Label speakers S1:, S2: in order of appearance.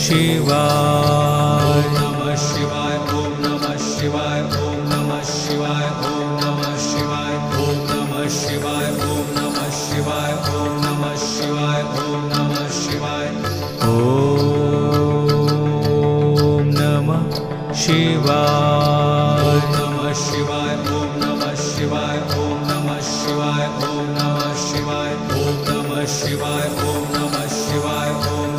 S1: शिवाय।
S2: ओम नमः शिवाय, ओम नमः शिवाय, ओम नमः शिवाय, ओम नमः शिवाय, ओम नमः शिवाय, ओम नमः शिवाय, ओम नमः शिवाय, ओम नमः शिवाय।
S1: ओम नमः शिवाय।